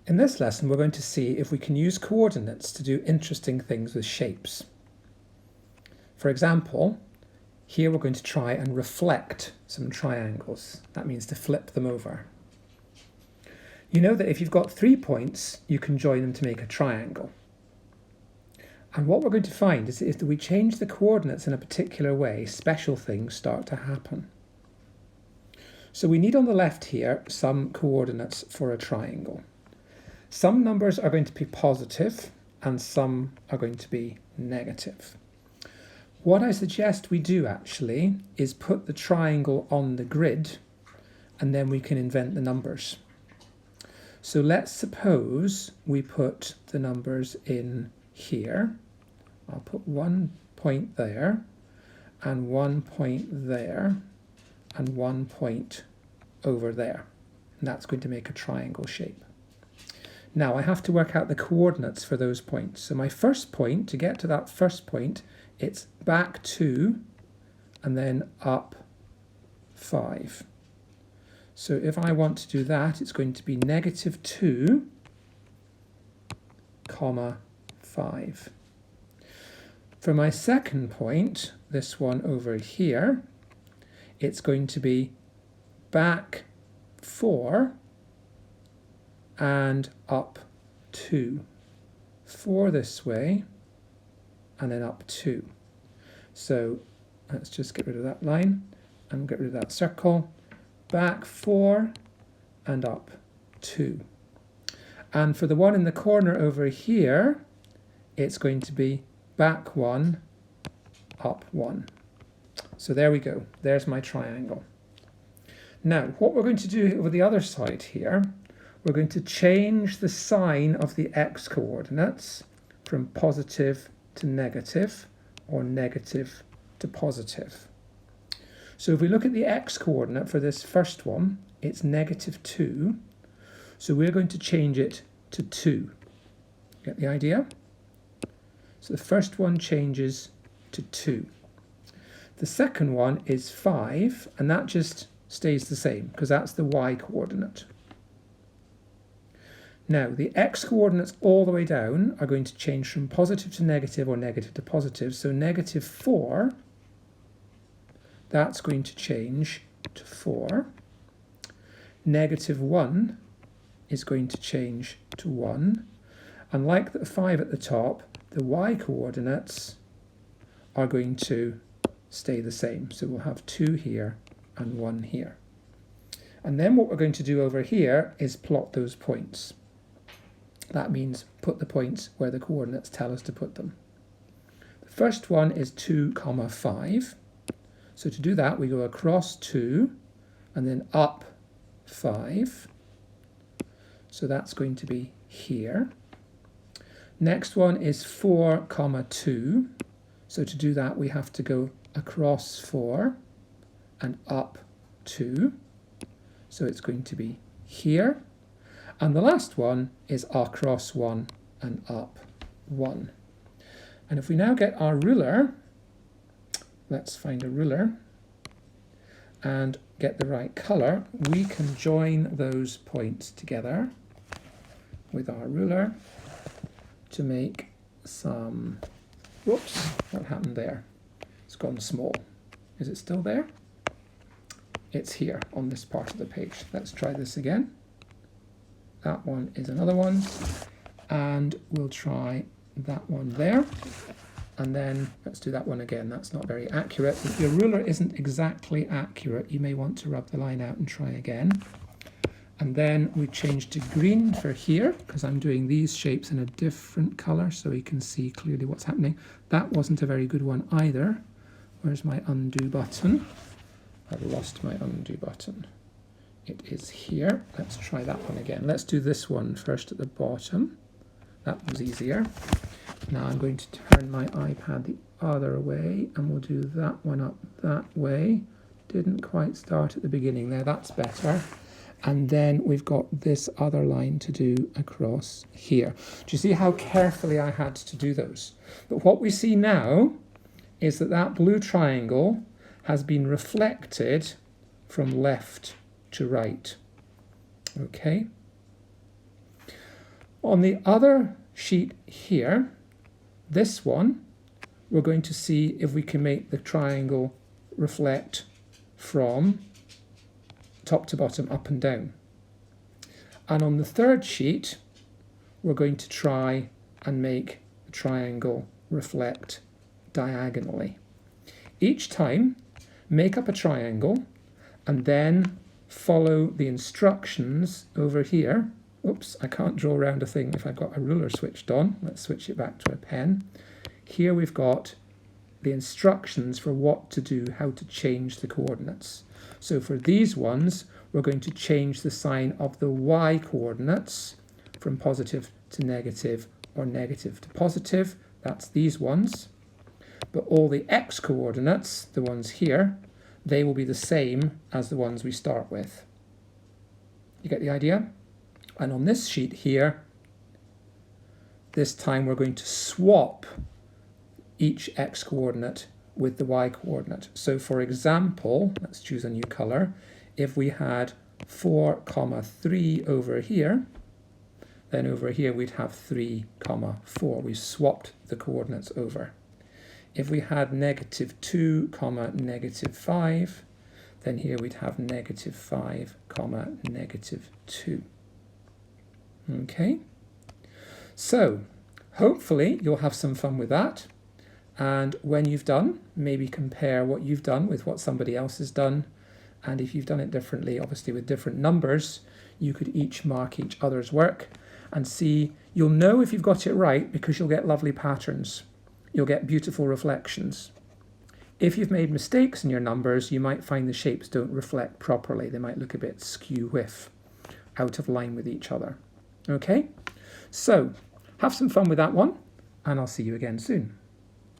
In this lesson, we're going to see if we can use coordinates to do interesting things with shapes. For example, here we're going to try and reflect some triangles. That means to flip them over. You know that if you've got 3 points, you can join them to make a triangle. And what we're going to find is that if we change the coordinates in a particular way, special things start to happen. So we need on the left here some coordinates for a triangle. Some numbers are going to be positive and some are going to be negative. What I suggest we do actually is put the triangle on the grid and then we can invent the numbers. So let's suppose we put the numbers in here. I'll put 1 point there and 1 point there and 1 point over there. And that's going to make a triangle shape. Now I have to work out the coordinates for those points. So my first point, to get to that first point, it's back 2 and then up 5. So if I want to do that, it's going to be -2, comma 5. For my second point, this one over here, it's going to be back 4 and up 2. 4 this way and then up 2. So let's just get rid of that line and get rid of that circle. Back 4 and up 2. And for the one in the corner over here, it's going to be back 1, up 1. So there we go. There's my triangle. Now, what we're going to do over the other side here, we're going to change the sign of the x-coordinates from positive to negative or negative to positive. So if we look at the x-coordinate for this first one, it's -2. So we're going to change it to 2. Get the idea? So the first one changes to 2. The second one is 5, and that just stays the same because that's the y-coordinate. Now, the x-coordinates all the way down are going to change from positive to negative or negative to positive. So -4, that's going to change to 4. -1 is going to change to 1. And like the 5 at the top, the y-coordinates are going to stay the same. So we'll have 2 here and 1 here. And then what we're going to do over here is plot those points. That means put the points where the coordinates tell us to put them. The first one is 2, 5. So to do that, we go across 2 and then up 5. So that's going to be here. Next one is 4, 2. So to do that, we have to go across 4 and up 2. So it's going to be here. And the last one is across 1 and up 1. And if we now get our ruler, let's find a ruler and get the right colour, we can join those points together with our ruler to make some, whoops, what happened there? It's gone small. Is it still there? It's here on this part of the page. Let's try this again. That one is another one, and we'll try that one there. And then let's do that one again. That's not very accurate. If your ruler isn't exactly accurate, you may want to rub the line out and try again. And then we change to green for here, because I'm doing these shapes in a different color so we can see clearly what's happening. That wasn't a very good one either. Where's my undo button? I've lost my undo button. It is here. Let's try that one again. Let's do this one first at the bottom. That was easier. Now I'm going to turn my iPad the other way and we'll do that one up that way. Didn't quite start at the beginning there. That's better. And then we've got this other line to do across here. Do you see how carefully I had to do those? But what we see now is that that blue triangle has been reflected from left to right. Okay. On the other sheet here, this one, we're going to see if we can make the triangle reflect from top to bottom, up and down. And on the third sheet, we're going to try and make the triangle reflect diagonally. Each time, make up a triangle and then follow the instructions over here. Oops, I can't draw around a thing if I've got a ruler switched on. Let's switch it back to a pen. Here we've got the instructions for what to do, how to change the coordinates. So for these ones, we're going to change the sign of the y coordinates from positive to negative or negative to positive. That's these ones. But all the x coordinates, the ones here, they will be the same as the ones we start with. You get the idea? And on this sheet here, this time we're going to swap each x coordinate with the y coordinate. So for example, let's choose a new color. If we had 4, 3 over here, then over here we'd have 3, 4. We swapped the coordinates over. If we had -2, -5, then here we'd have -5, -2. Okay, so hopefully you'll have some fun with that. And when you've done, maybe compare what you've done with what somebody else has done. And if you've done it differently, obviously with different numbers, you could each mark each other's work and see. You'll know if you've got it right because you'll get lovely patterns. You'll get beautiful reflections. If you've made mistakes in your numbers, you might find the shapes don't reflect properly. They might look a bit skew-whiff, out of line with each other. Okay, so have some fun with that one, and I'll see you again soon.